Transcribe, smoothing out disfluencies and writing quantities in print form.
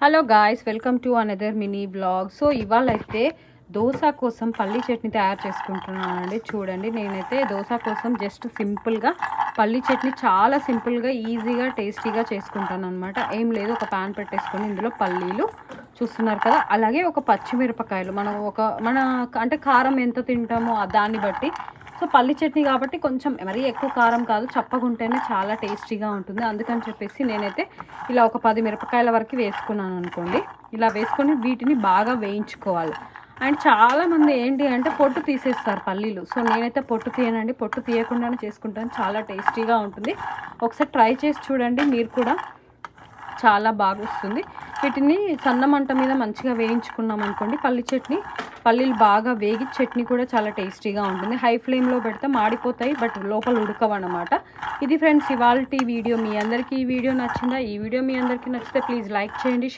Hello guys, welcome to another mini blog. So ఇవాళ అయితే దోశ కోసం పల్లీ చట్నీ తయారు చేసుకుంటున్నానండి. చూడండి, నేనైతే దోశ కోసం జస్ట్ సింపుల్గా పల్లీ చట్నీ చాలా సింపుల్గా ఈజీగా టేస్టీగా చేసుకుంటాను అనమాట. ఏం లేదు, ఒక ప్యాన్ పెట్టేసుకొని ఇందులో పల్లీలు చూస్తున్నారు కదా, అలాగే ఒక పచ్చిమిరపకాయలు మన అంటే కారం ఎంత తింటామో దాన్ని బట్టి. సో పల్లి చట్నీ కాబట్టి కొంచెం మరీ ఎక్కువ కారం కాదు, చప్పగుంటేనే చాలా టేస్టీగా ఉంటుంది. అందుకని చెప్పేసి నేనైతే ఇలా ఒక 10 మిరపకాయల వరకు వేసుకున్నాను అనుకోండి. ఇలా వేసుకొని వీటిని బాగా వేయించుకోవాలి. అండ్ చాలామంది ఏంటి అంటే పొట్టు తీసేస్తారు పల్లీలు. సో నేనైతే పొట్టు తీయనండి, పొట్టు తీయకుండానే చేసుకుంటాను. చాలా టేస్టీగా ఉంటుంది. ఒకసారి ట్రై చేసి చూడండి, మీరు కూడా చాలా బాగా వస్తుంది. వీటిని సన్న మంట మీద మంచిగా వేయించుకున్నాం అనుకోండి, పల్లీలు బాగా వేగి చట్నీ కూడా చాలా టేస్టీగా ఉంటుంది. హై ఫ్లేమ్లో పెడితే మాడిపోతాయి, బట్ లోపల ఉడకవన్నమాట. ఇది ఫ్రెండ్స్ ఇవాల్టి వీడియో. మీ అందరికీ ఈ వీడియో నచ్చిందా? ఈ వీడియో మీ అందరికీ నచ్చితే ప్లీజ్ లైక్ చేయండి, షేర్